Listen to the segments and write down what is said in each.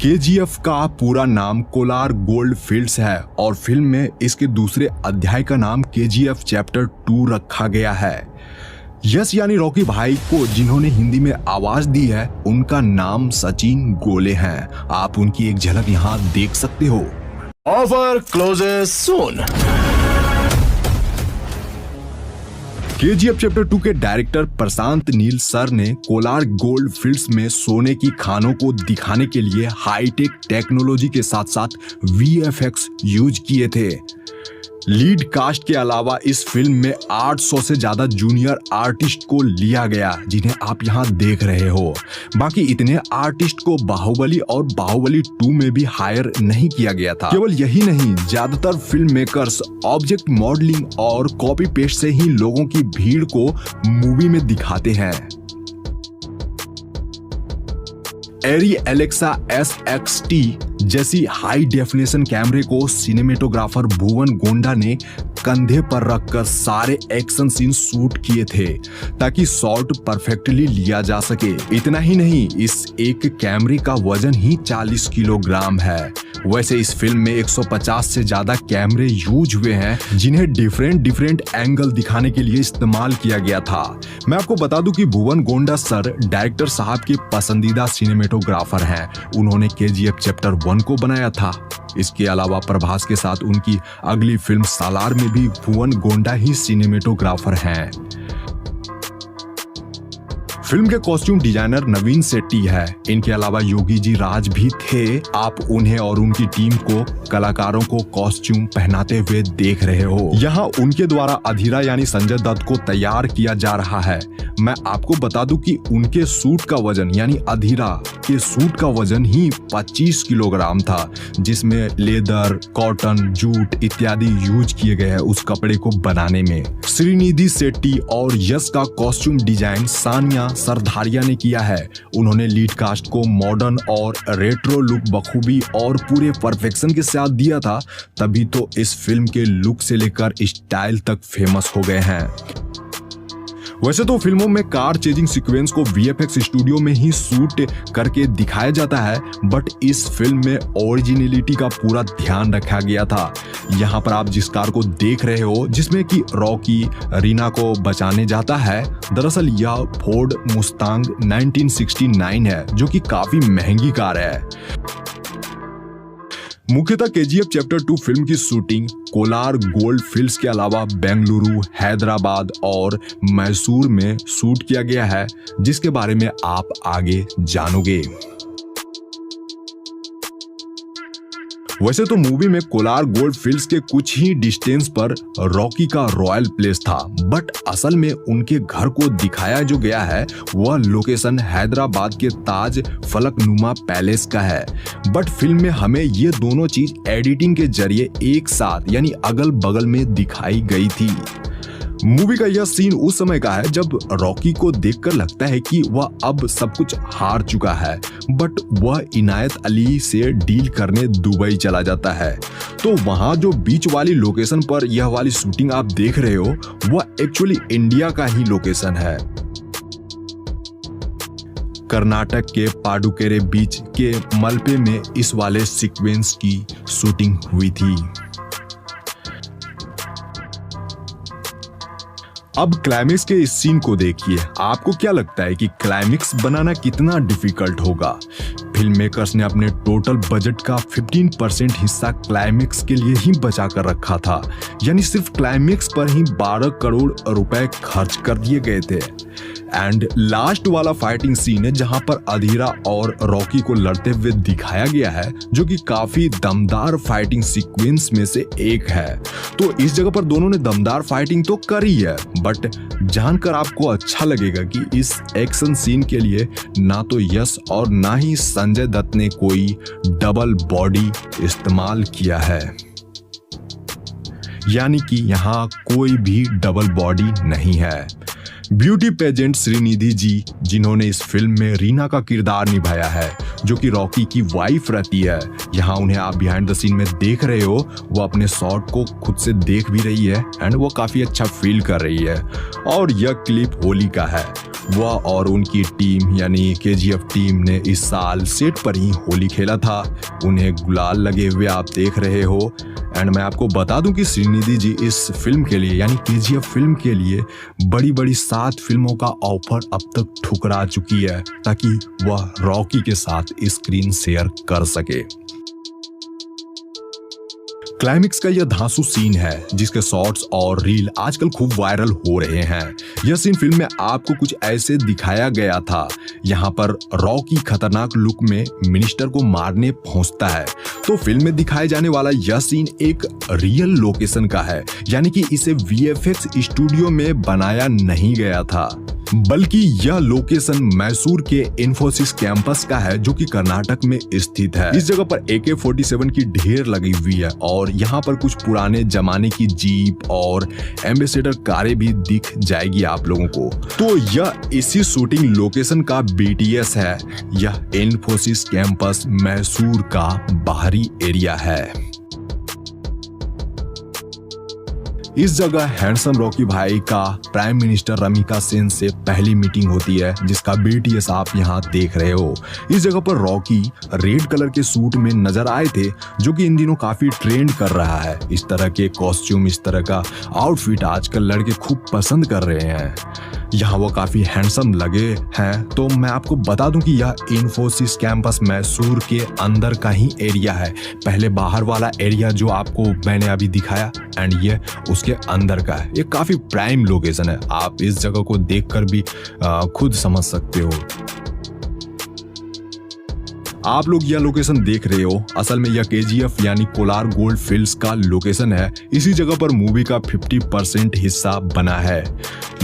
KGF का पूरा नाम कोलार गोल्ड फील्ड्स है और फिल्म में इसके दूसरे अध्याय का नाम केजीएफ चैप्टर 2 रखा गया है। यस यानी रॉकी भाई को जिन्होंने हिंदी में आवाज दी है उनका नाम सचिन गोले हैं। आप उनकी एक झलक यहाँ देख सकते हो। ऑफर क्लोजेस सून। केजीएफ चैप्टर 2 के डायरेक्टर प्रशांत नील सर ने कोलार गोल्ड फील्ड्स में सोने की खानों को दिखाने के लिए हाईटेक टेक्नोलॉजी के साथ साथ वीएफएक्स यूज किए थे। लीड कास्ट के अलावा इस फिल्म में 800 से ज्यादा जूनियर आर्टिस्ट को लिया गया जिन्हें आप यहाँ देख रहे हो। बाकी इतने आर्टिस्ट को बाहुबली और बाहुबली 2 में भी हायर नहीं किया गया था। केवल यही नहीं, ज्यादातर फिल्म मेकर्स ऑब्जेक्ट मॉडलिंग और कॉपी पेस्ट से ही लोगों की भीड़ को मूवी में दिखाते हैं। एरी एलेक्सा SXT जैसी हाई डेफिनेशन कैमरे को सिनेमेटोग्राफर भुवन गोंडा ने कंधे पर रखकर सारे एक्शन सीन शूट किए थे ताकि शॉट परफेक्टली लिया जा सके। इतना ही नहीं, इस एक कैमरे का वजन ही 40 किलोग्राम है। वैसे इस फिल्म में 150 से ज्यादा कैमरे यूज हुए हैं जिन्हें डिफरेंट एंगल दिखाने के लिए इस्तेमाल किया गया था। मैं आपको बता दूं कि भुवन गोंडा सर डायरेक्टर साहब के पसंदीदा सिनेमेटोग्राफर हैं। उन्होंने केजीएफ चैप्टर 1 को बनाया था। इसके अलावा प्रभास के साथ उनकी अगली फिल्म सालार में भी भुवन गोंडा ही सिनेमेटोग्राफर हैं। फिल्म के कॉस्ट्यूम डिजाइनर नवीन शेट्टी है। इनके अलावा योगी जी राज भी थे। आप उन्हें और उनकी टीम को कलाकारों को कॉस्ट्यूम पहनाते हुए देख रहे हो। यहाँ उनके द्वारा अधीरा यानी संजय दत्त को तैयार किया जा रहा है। मैं आपको बता दूं कि उनके सूट का वजन यानी अधीरा के सूट का वजन ही 25 किलोग्राम था, जिसमें लेदर, कॉटन, जूट इत्यादि यूज किए गए हैं उस कपड़े को बनाने में। श्रीनिधि शेट्टी और यश का कॉस्ट्यूम डिजाइन सानिया सरधारिया ने किया है। उन्होंने लीड कास्ट को मॉडर्न और रेट्रो लुक बखूबी और पूरे परफेक्शन के साथ दिया था, तभी तो इस फिल्म के लुक से लेकर स्टाइल तक फेमस हो गए हैं। वैसे तो फिल्मों में कार चेजिंग सीक्वेंस को वीएफएक्स स्टूडियो में ही शूट करके दिखाया जाता है, बट इस फिल्म में ओरिजिनलिटी का पूरा ध्यान रखा गया था। यहाँ पर आप जिस कार को देख रहे हो जिसमें कि रॉकी रीना को बचाने जाता है, दरअसल यह फोर्ड मुस्तांग 1969 है जो कि काफी महंगी कार है। मुख्यतः केजीएफ चैप्टर 2 फिल्म की शूटिंग कोलार गोल्ड फील्ड्स के अलावा बेंगलुरु, हैदराबाद और मैसूर में शूट किया गया है, जिसके बारे में आप आगे जानोगे। वैसे तो मूवी में कोलार गोल्ड फील्ड्स के कुछ ही डिस्टेंस पर रॉकी का रॉयल प्लेस था, बट असल में उनके घर को दिखाया जो गया है वह लोकेशन हैदराबाद के ताज फलकनुमा पैलेस का है। बट फिल्म में हमें ये दोनों चीज एडिटिंग के जरिए एक साथ यानी अगल बगल में दिखाई गई थी। मूवी का यह सीन उस समय का है जब रॉकी को देखकर लगता है कि वह अब सब कुछ हार चुका है, बट वह इनायत अली से डील करने दुबई चला जाता है। तो वहां जो बीच वाली लोकेशन पर यह वाली शूटिंग आप देख रहे हो वह एक्चुअली इंडिया का ही लोकेशन है। कर्नाटक के पाडुकेरे बीच के मलपे में इस वाले सीक्वेंस की शूटिंग हुई थी। अब क्लाइमेक्स के इस सीन को देखिए। आपको क्या लगता है कि क्लाइमेक्स बनाना कितना डिफिकल्ट होगा? फिल्म मेकर्स ने अपने टोटल बजट का 15% हिस्सा क्लाइमेक्स के लिए ही बचा कर रखा था, यानी सिर्फ क्लाइमेक्स पर ही 12 करोड़ रुपए खर्च कर दिए गए थे। एंड लास्ट वाला फाइटिंग सीन है जहां पर अधीरा और रॉकी को लड़ते हुए दिखाया गया है, जो कि काफी दमदार फाइटिंग सीक्वेंस में से एक है। तो इस जगह पर दोनों ने दमदार फाइटिंग तो करी है, बट जानकर आपको अच्छा लगेगा कि इस एक्शन सीन के लिए ना तो यश और ना ही संजय दत्त ने कोई डबल बॉडी इस्तेमाल किया है, यानी कि यहाँ कोई भी डबल बॉडी नहीं है। ब्यूटी पेजेंट श्रीनिधि जी, जिन्होंने इस फिल्म में रीना का किरदार निभाया है, जो कि रॉकी की वाइफ रहती है। यहाँ उन्हें आप बिहाइंड द सीन में देख रहे हो, वो अपने शॉट को खुद से देख भी रही है एंड वो काफी अच्छा फील कर रही है। और यह क्लिप होली का है। वह और उनकी टीम यानी केजीएफ टीम ने इस साल सेट पर ही होली खेला था। उन्हें गुलाल लगे हुए आप देख रहे हो। एंड मैं आपको बता दूं कि श्रीनिधि जी इस फिल्म के लिए यानी केजीएफ फिल्म के लिए बड़ी बड़ी 7 फिल्मों का ऑफर अब तक ठुकरा चुकी है ताकि वह रॉकी के साथ स्क्रीन शेयर कर सके। क्लाइमेक्स का यह धांसू सीन है जिसके शॉट्स और रील आजकल खूब वायरल हो रहे हैं। यह सीन फिल्म में आपको कुछ ऐसे दिखाया गया था। यहाँ पर रॉकी खतरनाक लुक में मिनिस्टर को मारने पहुंचता है। तो फिल्म में दिखाए जाने वाला यह सीन एक रियल लोकेशन का है, यानी कि इसे वीएफएक्स स्टूडियो में बनाया नहीं गया था, बल्कि यह लोकेशन मैसूर के इन्फोसिस कैंपस का है जो कि कर्नाटक में स्थित है। इस जगह पर AK-47 की ढेर लगी हुई है और यहाँ पर कुछ पुराने जमाने की जीप और एम्बेसडर कारें भी दिख जाएगी आप लोगों को। तो यह इसी शूटिंग लोकेशन का BTS है। यह इन्फोसिस कैंपस मैसूर का बाहरी एरिया है। इस जगह हैंडसम रॉकी भाई का प्राइम मिनिस्टर रमिका सेन से पहली मीटिंग होती है जिसका BTS आप यहाँ देख रहे हो। इस जगह पर रॉकी रेड कलर के सूट में नजर आए थे जो कि इन दिनों काफी ट्रेंड कर रहा है। इस तरह के कॉस्ट्यूम, इस तरह का आउटफिट आजकल लड़के खूब पसंद कर रहे हैं। यहाँ वो काफी हैंडसम लगे हैं। तो मैं आपको बता दूं कि यह इन्फोसिस कैंपस मैसूर के अंदर का ही एरिया है। पहले बाहर वाला एरिया जो आपको मैंने अभी दिखाया एंड ये उसके अंदर का है। ये काफी प्राइम लोकेशन है। आप इस जगह को देखकर भी खुद समझ सकते हो। आप लोग यह लोकेशन देख रहे हो, असल में यह KGF यानी कोलार गोल्ड फील्ड्स का लोकेशन है। इसी जगह पर मूवी का 50% हिस्सा बना है।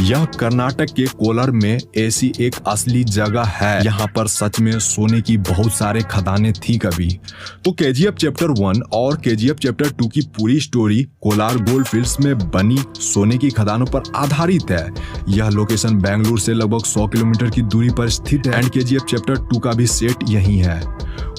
यह कर्नाटक के कोलार में ऐसी एक असली जगह है। यहाँ पर सच में सोने की बहुत सारे खदानें थी कभी। तो KGF चैप्टर 1 और KGF चैप्टर 2 की पूरी स्टोरी कोलार गोल्ड फील्ड्स में बनी सोने की खदानों पर आधारित है। यह लोकेशन बेंगलुरु से लगभग 100 किलोमीटर की दूरी पर स्थित है एंड KGF चैप्टर 2 का भी सेट यही है।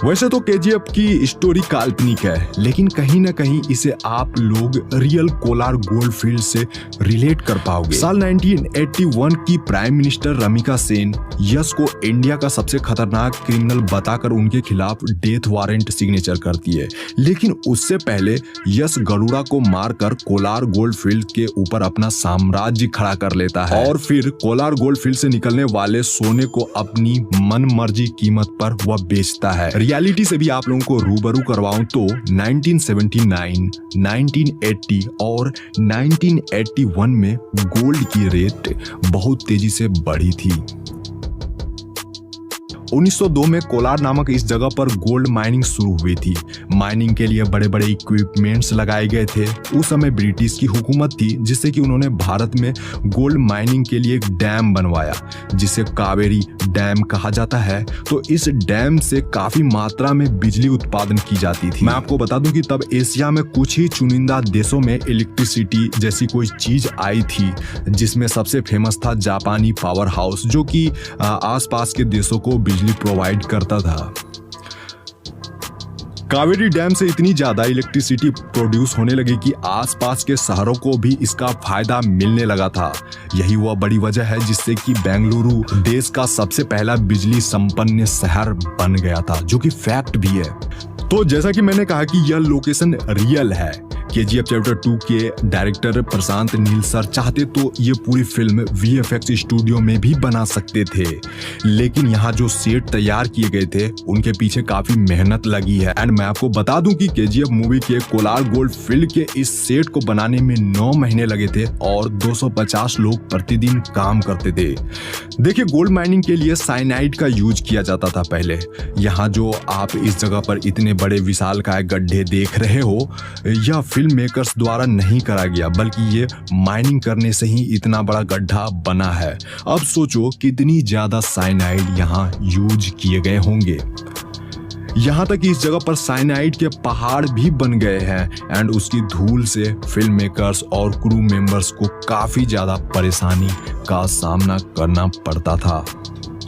वैसे तो KGF की स्टोरी काल्पनिक है, लेकिन कहीं ना कहीं इसे आप लोग रियल कोलार गोल्ड फील्ड से रिलेट कर पाओगे। साल 1981 की प्राइम मिनिस्टर रमिका सेन यश को इंडिया का सबसे खतरनाक क्रिमिनल बताकर उनके खिलाफ डेथ वारंट सिग्नेचर करती है। लेकिन उससे पहले यश गरुड़ा को मारकर कोलार गोल्ड फील्ड के ऊपर अपना साम्राज्य खड़ा कर लेता है और फिर कोलार गोल्ड फील्ड से निकलने वाले सोने को अपनी मन मर्जी कीमत पर वह बेचता है। रियलिटी से भी आप लोगों को रूबरू करवाऊं तो 1979, 1980 और 1981 में गोल्ड की रेट बहुत तेजी से बढ़ी थी। 1902 में कोलार नामक इस जगह पर गोल्ड माइनिंग शुरू हुई थी। माइनिंग के लिए बड़े बड़े इक्विपमेंट्स लगाए गए थे। उस समय ब्रिटिश की हुकूमत थी जिससे कि उन्होंने भारत में गोल्ड माइनिंग के लिए एक डैम बनवाया जिसे कावेरी डैम कहा जाता है। तो इस डैम से काफी मात्रा में बिजली उत्पादन की जाती थी। मैं आपको बता दूं कि तब एशिया में कुछ ही चुनिंदा देशों में इलेक्ट्रिसिटी जैसी कोई चीज आई थी, जिसमें सबसे फेमस था जापानी पावर हाउस जो कि आसपास के देशों को बिजली प्रोवाइड करता था। कावेरी डैम से इतनी ज्यादा इलेक्ट्रिसिटी प्रोड्यूस होने लगी कि आसपास के शहरों को भी इसका फायदा मिलने लगा था। यही वह बड़ी वजह है जिससे कि बेंगलुरु देश का सबसे पहला बिजली संपन्न शहर बन गया था, जो कि फैक्ट भी है। तो जैसा कि मैंने कहा कि यह लोकेशन रियल है। KGF चैप्टर 2 के डायरेक्टर प्रशांत नील सर चाहते तो ये पूरी फिल्म VFX स्टूडियो में भी बना सकते थे, लेकिन यहाँ जो सेट तैयार किए गए थे उनके पीछे काफी मेहनत लगी है। एंड मैं आपको बता दूं कि KGF मूवी के कोलार गोल्ड फील्ड के इस सेट को बनाने में 9 महीने लगे थे और 250 लोग प्रतिदिन काम करते थे। देखिए, गोल्ड माइनिंग के लिए साइनाइड का यूज किया जाता था पहले। यहाँ जो आप इस जगह पर इतने बड़े विशालकाय गड्ढे देख रहे हो, यह फिल्म मेकर्स द्वारा नहीं करा गया, बल्कि ये माइनिंग करने से ही इतना बड़ा गड्ढा बना है। अब सोचो कितनी ज्यादा साइनाइड यहाँ यूज किए गए होंगे। यहाँ तक कि इस जगह पर साइनाइड के पहाड़ भी बन गए हैं एंड उसकी धूल से फिल्म मेकर्स और क्रू मेंबर्स को काफी ज्यादा परेशानी का सामना करना पड़ता था।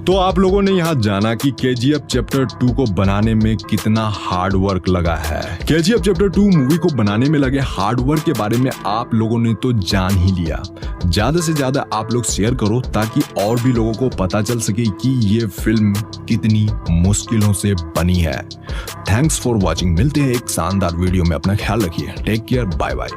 तो आप लोगों ने यहाँ जाना कि KGF चैप्टर 2 को बनाने में कितना हार्ड वर्क लगा है। KGF चैप्टर 2 मूवी को बनाने में लगे हार्ड वर्क के बारे में आप लोगों ने तो जान ही लिया। ज्यादा से ज्यादा आप लोग शेयर करो ताकि और भी लोगों को पता चल सके कि ये फिल्म कितनी मुश्किलों से बनी है। Thanks for watching. मिलते हैं एक शानदार वीडियो में। अपना ख्याल रखिए। Take care. Bye bye.